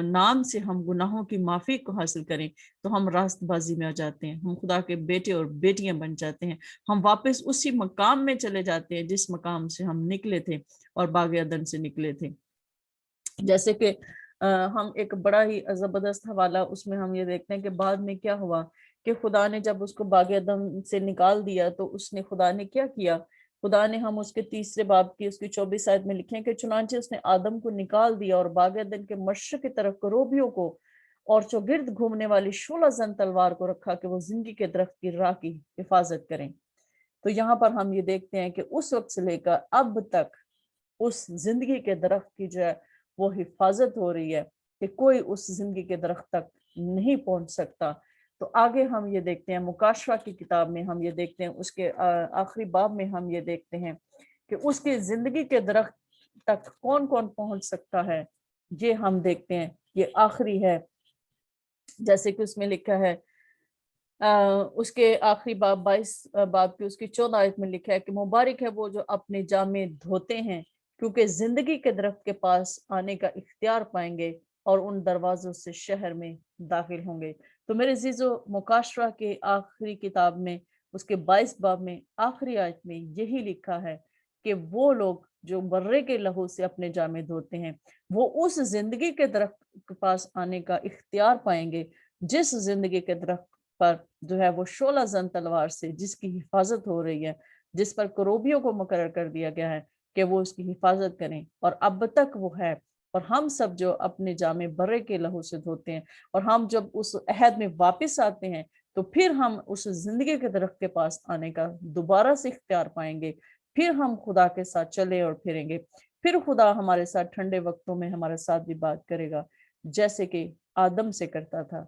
نام سے ہم گناہوں کی معافی کو حاصل کریں تو ہم راست بازی میں آ جاتے ہیں. ہم خدا کے بیٹے اور بیٹیاں بن جاتے ہیں. ہم واپس اسی مقام میں چلے جاتے ہیں جس مقام سے ہم نکلے تھے اور باغ عدن سے نکلے تھے. جیسے کہ ہم ایک بڑا ہی زبردست حوالہ اس میں ہم یہ دیکھتے ہیں کہ بعد میں کیا ہوا کہ خدا نے جب اس کو باغ عدن سے نکال دیا تو اس نے خدا نے کیا کیا. خدا نے ہم اس کے 3 باب کی اس کی 24 آیت میں لکھے ہیں کہ چنانچہ اس نے آدم کو نکال دیا اور باغ عدن کے مشرق کی طرف کروبیوں کو اور چوگرد گھومنے والی 16 زن تلوار کو رکھا کہ وہ زندگی کے درخت کی راہ کی حفاظت کریں. تو یہاں پر ہم یہ دیکھتے ہیں کہ اس وقت سے لے کر اب تک اس زندگی کے درخت کی جو ہے وہ حفاظت ہو رہی ہے کہ کوئی اس زندگی کے درخت تک نہیں پہنچ سکتا. تو آگے ہم یہ دیکھتے ہیں مکاشفہ کی کتاب میں ہم یہ دیکھتے ہیں اس کے آخری باب میں ہم یہ دیکھتے ہیں کہ اس کے زندگی کے درخت تک کون کون پہنچ سکتا ہے. یہ ہم دیکھتے ہیں یہ آخری ہے جیسے کہ اس میں لکھا ہے اس کے آخری باب 22 باب کی اس کی 14 آیت میں لکھا ہے کہ مبارک ہے وہ جو اپنے جامے دھوتے ہیں کیونکہ زندگی کے درخت کے پاس آنے کا اختیار پائیں گے اور ان دروازوں سے شہر میں داخل ہوں گے. تو میرے عزیزو مکاشفہ کے آخری کتاب میں اس کے 22 باب میں آخری آیت میں یہی لکھا ہے کہ وہ لوگ جو برے کے لہو سے اپنے جامے دھوتے ہیں وہ اس زندگی کے درخت کے پاس آنے کا اختیار پائیں گے جس زندگی کے درخت پر جو ہے وہ 16 زن تلوار سے جس کی حفاظت ہو رہی ہے, جس پر کروبیوں کو مقرر کر دیا گیا ہے کہ وہ اس کی حفاظت کریں اور اب تک وہ ہے. اور ہم سب جو اپنے جامے برے کے لہو سے دھوتے ہیں اور ہم جب اس عہد میں واپس آتے ہیں تو پھر ہم اس زندگی کے درخت کے پاس آنے کا دوبارہ سے اختیار پائیں گے. پھر ہم خدا کے ساتھ چلے اور پھریں گے. پھر خدا ہمارے ساتھ ٹھنڈے وقتوں میں ہمارے ساتھ بھی بات کرے گا جیسے کہ آدم سے کرتا تھا.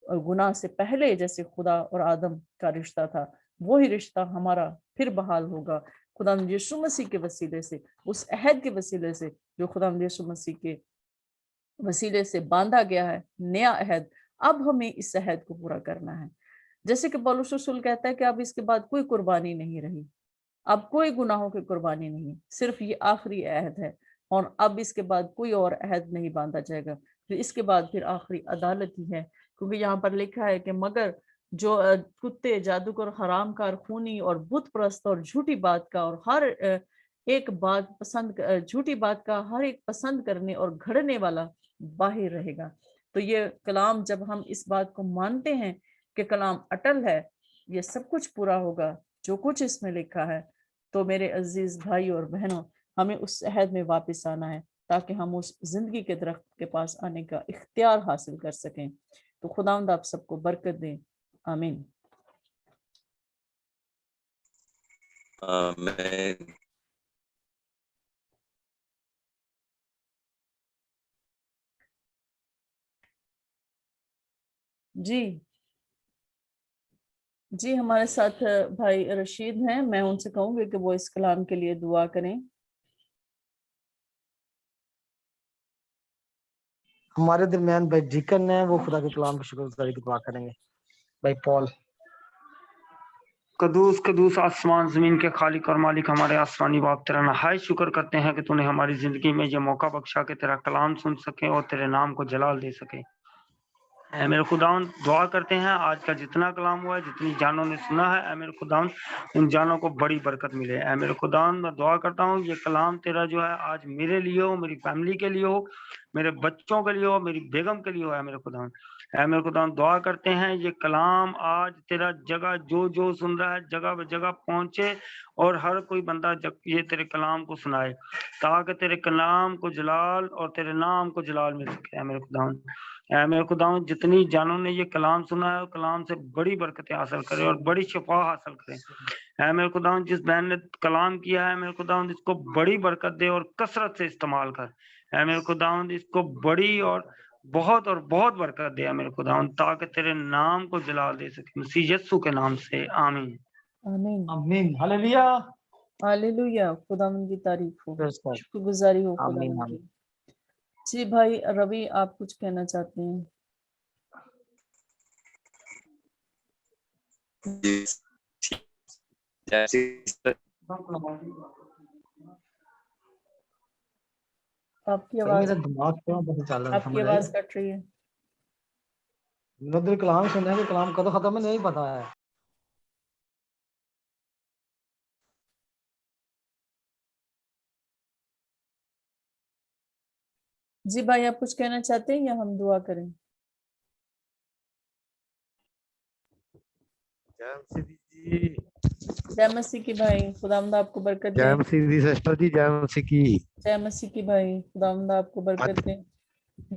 اور گناہ سے پہلے جیسے خدا اور آدم کا رشتہ تھا وہی رشتہ ہمارا پھر بحال ہوگا خدا یسوع مسیح کے وسیلے سے, اس عہد کے وسیلے سے جو خدا یسوع مسیح کے وسیلے سے باندھا گیا ہے, نیا عہد. اب ہمیں اس عہد کو پورا کرنا ہے. جیسے کہ پولس رسول کہتا ہے کہ اب اس کے بعد کوئی قربانی نہیں رہی, اب کوئی گناہوں کی قربانی نہیں, صرف یہ آخری عہد ہے اور اب اس کے بعد کوئی اور عہد نہیں باندھا جائے گا. پھر اس کے بعد پھر آخری عدالت ہی ہے کیونکہ یہاں پر لکھا ہے کہ مگر جو کتے, جادوگر, حرام کار, خونی اور بت پرست اور جھوٹی بات کا اور ہر ایک بات پسند جھوٹی بات کا ہر ایک پسند کرنے اور گھڑنے والا باہر رہے گا. تو یہ کلام جب ہم اس بات کو مانتے ہیں کہ کلام اٹل ہے, یہ سب کچھ پورا ہوگا جو کچھ اس میں لکھا ہے, تو میرے عزیز بھائی اور بہنوں ہمیں اس عہد میں واپس آنا ہے تاکہ ہم اس زندگی کے درخت کے پاس آنے کا اختیار حاصل کر سکیں. تو خداوند آپ سب کو برکت دیں. آمین. آمین. جی ہمارے ساتھ بھائی رشید ہیں, میں ان سے کہوں گی کہ وہ اس کلام کے لیے دعا کریں. ہمارے درمیان بھائی ڈیکن ہے, وہ خدا کے کلام کی شکر گزاری کی دعا کریں گے. بھائی پال. قدوس قدوس آسمان زمین کے خالق اور مالک ہمارے آسمانی باپ, تیرا نہایت شکر کرتے ہیں کہ تو نے ہماری زندگی میں یہ موقع بخشا کہ تیرا کلام سن سکیں اور تیرے نام کو جلال دے سکیں. اے میرے خداوند دعا کرتے ہیں آج کا جتنا کلام ہوا ہے، جتنی جانوں نے سنا ہے، اے میرے خداوند ان جانوں کو بڑی برکت ملے۔ اے میرے خداوند میں دعا کرتا ہوں یہ کلام تیرا جو ہے آج میرے لیے ہو، میری فیملی کے لیے ہو، میرے بچوں کے لیے ہو، میری بیگم کے لیے ہو۔ اے میرے خداوند، اے میرے خداوند دعا کرتے ہیں یہ کلام آج تیرا جگہ جو سن رہا ہے جگہ بہ جگہ پہنچے، اور ہر کوئی بندہ جب یہ تیرے کلام کو سنائے، تاکہ تیرے کلام کو جلال اور تیرے نام کو جلال مل سکے۔ اے میرے خداوند، اے میرے خداوند جتنی جانوں نے یہ کلام سنا ہے، کلام سے بڑی برکتیں حاصل کرے اور بڑی شفا حاصل کرے۔ اے میرے خداوند جس بہن نے کلام کیا ہے، میرے خداوند اس کو بڑی برکت دے اور کثرت سے استعمال کر۔ اے میرے خداوند اس کو بڑی اور بہت برکت دے میرے خداوند، تاکہ تیرے نام کو جلال دے سکے، مسیح یسوع کے نام سے آمین۔ آمین آمین، ہاللیلویا۔ ہاللیلویا، خداوند کی تعریف ہو، Praise God. شکر گزاری ہو آمین، خداوند آمین۔ کی۔ جی بھائی روی، آپ کچھ کہنا چاہتے ہیں؟ آپ کی آواز میرا دماغ کیوں پتہ چل رہا ہے، آپ کی سمجھ آئی؟ آواز کٹ رہی ہے۔ ادھر کلام سننے کے کلام کدو ختم ہے نہیں پتا ہے۔ جی بھائی، آپ کچھ کہنا چاہتے ہیں یا ہم دعا کریں؟ جے مسیح کی بھائی، خداوند آپ کو برکت دے۔ جے مسیح دی سسٹر جی، جے مسیح کی۔ جے مسیح کی بھائی، خداوند آپ کو برکت دے۔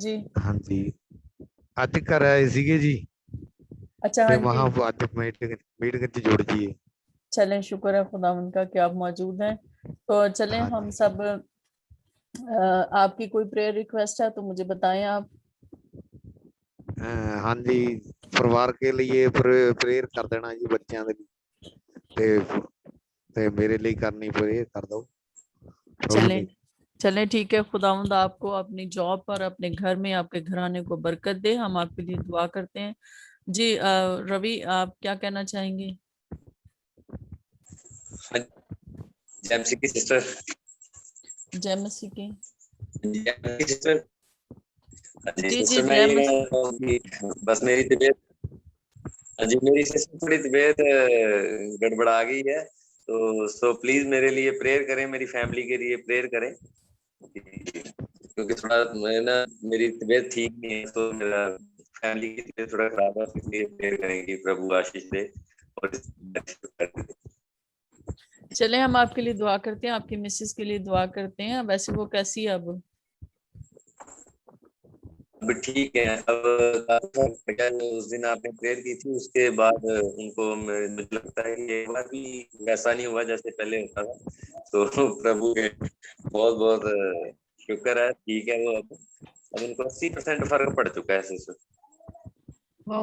جی ہاں جی، ਅੱਜ ਘਰ ਆਏ ਸੀਗੇ ਜੀ اچھا، ਤੇ ہاں جی، ਮਹਾ ਅੱਜ ਮੀਟਿੰਗ ਚ ਜੁੜ ਜੀਏ۔ چلیں شکر ہے خداوند کا کہ آپ موجود ہیں۔ تو چلیں ہاں ہم جی، سب آپ کی کوئی پریئر ریکویسٹ ہے تو مجھے بتائیں آپ۔ ਹਾਂ ਜੀ, ਪਰਿਵਾਰ ਕੇ ਲਈ ਪ੍ਰੇਅਰ ਕਰ ਦੇਣਾ ਜੀ, ਬੱਚਿਆਂ ਦੇ ਲਈ ਤੇ ਮੇਰੇ ਲਈ ਕਰਨੀ ਪ੍ਰੇਅਰ ਕਰ ਦਿਓ ਪ੍ਰਭੂ چلیں ਲਈ۔ چلیں ٹھیک ہے، خداوند آپ کو اپنی جاب پر، اپنے گھر میں، آپ کے گھرانے کو برکت دے۔ ہم آپ کے لیے دعا کرتے ہیں۔ جی روی، آپ کیا کہنا چاہیں گے؟ جیمسی کی سسٹر، جے مسیح کی۔ سسٹر جی جی، سسٹر میں جے یہ مسیح۔ کہنا چاہتا ہوں کہ بس میری طبیعت، جی میری سسٹر تھوڑی طبیعت گڑبڑا گئی ہے، تو پلیز میرے لیے پریئر کریں، میری فیملی کے لیے پریئر کریں، کیونکہ تھوڑا میں نا میری طبیعت ٹھیک نہیں ہے، تو میرا فیملی کی طبیعت تھوڑا خراب ہے، اس لیے پریئر کریں کہ پربھو آشیش دے اور چلیں ہم آپ کے لیے دعا کرتے ہیں، آپ کی مسز کے لیے دعا کرتے ہیں۔ ویسے وہ کیسی ہے اب؟ اب ٹھیک ہے۔ اب اس دن آپ نے پریئر کی تھی، اس کے بعد ان کو مجھے لگتا ہے کہ ایک بار بھی ویسا نہیں ہوا جیسے پہلے ہوتا تھا، تو پربھو کے بہت بہت شکر ہے، ٹھیک ہے وہ۔ اب ان کو 80% فرق پڑ چکا ہے سسٹر۔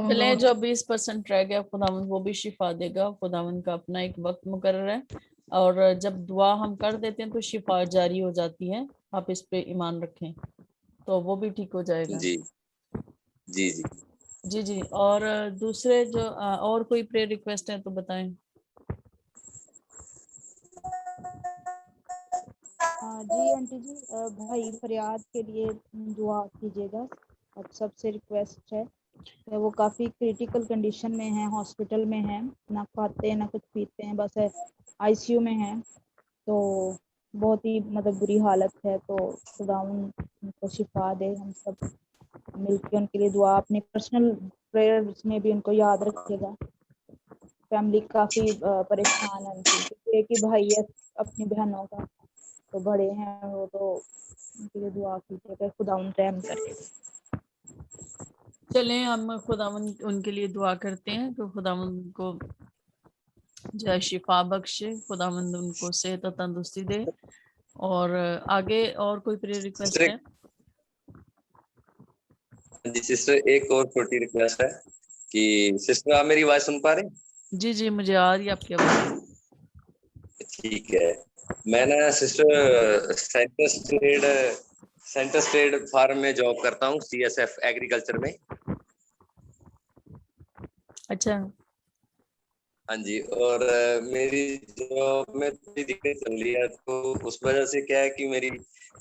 چلیں جو 20% رہ گیا، خداوند وہ بھی شفا دے گا۔ خداوند کا اپنا ایک وقت مقرر ہے، اور جب دعا ہم کر دیتے ہیں تو شفا جاری ہو جاتی ہے۔ آپ اس پہ ایمان رکھیں تو وہ بھی ٹھیک ہو جائے گا۔ جی جی جی جی جی، اور دوسرے جو اور کوئی پریئر ریکویسٹ ہے تو بتائیں۔ جی آنٹی جی، بھائی فریاد کے لیے دعا کیجیے گا، اب سب سے ریکویسٹ ہے۔ وہ کافی کریٹیکل کنڈیشن میں ہیں، ہاسپٹل میں ہیں، نہ کھاتے ہیں نہ کچھ پیتے ہیں، بس آئی سی یو میں ہیں، تو بہت ہی مطلب بری حالت ہے، تو خداوند ان کو شفا دے۔ ہم سب مل کے ان کے لیے دعا، اپنے پرسنل پریئر میں بھی ان کو یاد رکھیے گا۔ فیملی کافی پریشان ہے ان کی، کیونکہ ایک ہی بھائی ہے اپنی بہنوں کا، تو بڑے ہیں وہ، تو ان کے لیے دعا کیجیے گا، خداوند رحم کرے۔ چلیں ہم خداوند ان کے لیے دعا کرتے ہیں کہ خداوند کو جو ہے شفا بخشے، خداوند ان کو صحت و تندرستی دے۔ اور آگے اور کوئی پریئر ریکویسٹ ہے؟ جی سسٹر، ایک اور چھوٹی ریکویسٹ ہے کہ سسٹر آپ میری آواز سن پا رہے ہیں؟ جی جی، مجھے آ رہی ہے آپ کی آواز۔ ٹھیک ہے، میں نا سسٹر سینٹر اسٹیٹ فارم میں جاب کرتا ہوں، سی ایس ایف ایگریکلچر میں۔ اچھا، ہاں جی، اور میری جاب میں تھوڑی دقت چل رہی ہے، تو اس وجہ سے کیا ہے کہ میری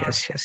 yes, yes.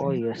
Oh yes,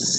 yes.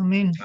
amen.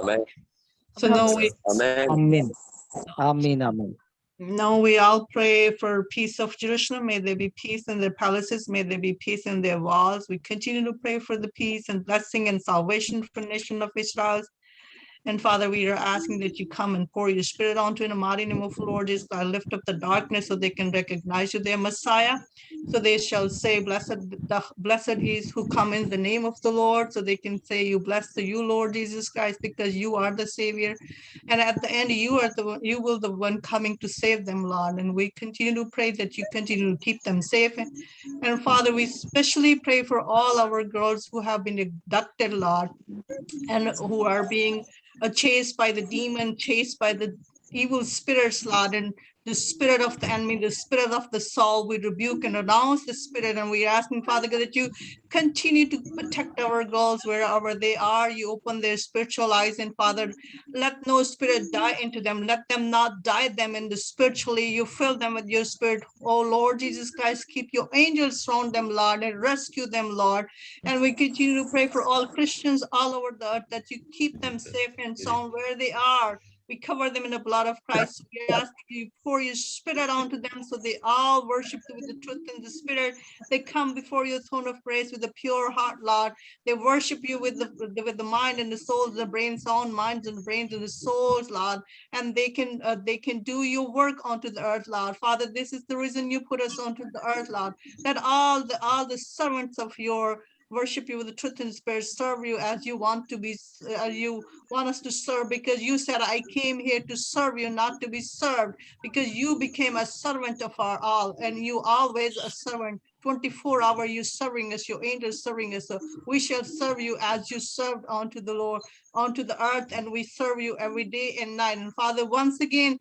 Amen. So now we Amen. Amen. Amen. Amen. Now we all pray for peace of Jerusalem. May there be peace in their palaces. May there be peace in their walls. We continue to pray for the peace and blessing and salvation for the nation of Israel. And Father, we are asking that you come and pour your spirit onto in the mighty name of the Lord Jesus. I lift up the darkness so they can recognize you, their Messiah. So they shall say, blessed is who come in the name of the Lord. So they can say, you blessed are you, Lord Jesus Christ, because you are the Savior. And at the end, you will the one coming to save them, Lord. And we continue to pray that you continue to keep them safe. And Father, we especially pray for all our girls who have been abducted, Lord, and who are being chased by the demon, chased by the evil spirits, Lord, and the spirit of the enemy, the spirit of the soul, we rebuke and renounce the spirit, and we are asking, Father God, that you continue to protect our girls wherever they are. You open their spiritual eyes, and Father, let no spirit die into them. Let them not die them in the spiritually. You fill them with your spirit. Oh Lord Jesus Christ, keep your angels surround them, Lord, and rescue them, Lord. And we continue to pray for all Christians all over the earth that you keep them safe and sound where they are. We cover them in the blood of Christ. We ask you pour your spirit onto them so they all worship you with the truth and the spirit. They come before your throne of grace with a pure heart, Lord. They worship you with the mind and the souls, the brain, sound minds and the brains and the souls, Lord. And they can do your work onto the earth, Lord. Father, this is the reason you put us onto the earth, Lord. That all the servants of your worship you with the truth and spirit, serve you as you want to be, you want us to serve, because you said, I came here to serve you, not to be served, because you became a servant of our all, and you always a servant. 24 hours you serving us, your angels serving us. So we shall serve you as you served onto the Lord, onto the earth, and we serve you every day and night. And Father, once again,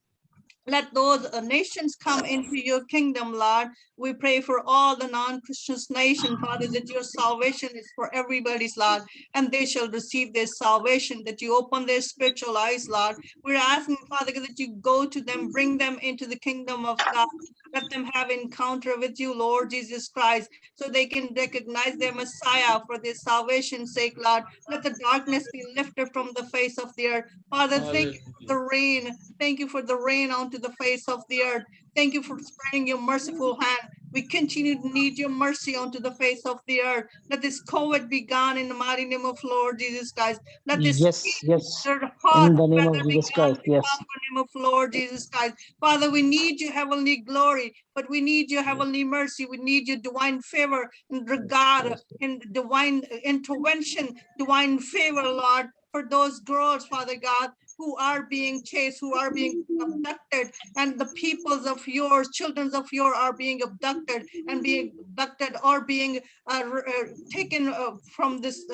let those nations come into your kingdom, Lord. We pray for all the non-Christians nation, Father, that your salvation is for everybody's, Lord, and they shall receive their salvation, that you open their spiritual eyes, Lord. We're asking, Father, that you go to them, bring them into the kingdom of God. Let them have encounter with you, Lord Jesus Christ, so they can recognize their Messiah for their salvation's sake, Lord. Let the darkness be lifted from the face of the earth. Father, thank you for the rain. Thank you for the rain onto the face of the earth. Thank you for spreading your merciful hand. We continue to need your mercy onto the face of the earth. Let this COVID be gone in the mighty name of Lord Jesus Christ. Let this Yes, yes. hot In the name weather of be Jesus gone Christ, in the yes. powerful name of Lord Jesus Christ. Father, we need your heavenly glory, but we need your heavenly mercy. We need your divine favor and regard and divine intervention, divine favor, Lord, for those girls, Father God, who are being chased, who are being abducted, and the peoples of yours, children of yours are being abducted and being abducted or being taken from this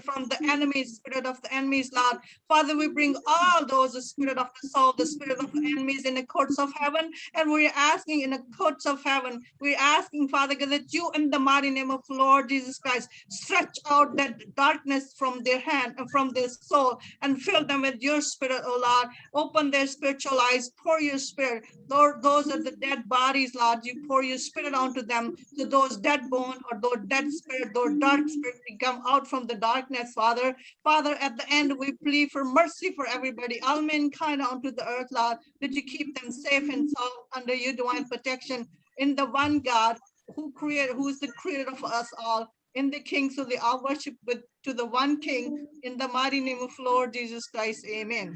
from the enemies, spirit of the enemies, Lord. Father, we bring all those, the spirit of the soul, the spirit of the enemies in the courts of heaven, and we're asking in the courts of heaven, we're asking, Father God, that you in the mighty name of Lord Jesus Christ stretch out that darkness from their hand and from their soul and fill them with your spirit, oh Lord. Open their spiritual eyes, pour your spirit. Lord, those are the dead bodies, Lord. You pour your spirit onto them, so those dead bones or those dead spirit, those dark spirits come out from the darkness, Father. Father, at the end, we plead for mercy for everybody, all mankind onto the earth, Lord, that you keep them safe and sound under your divine protection in the one God who is the creator of us all, in the King, so they all worship to the one King, in the mighty name of Lord Jesus Christ. Amen.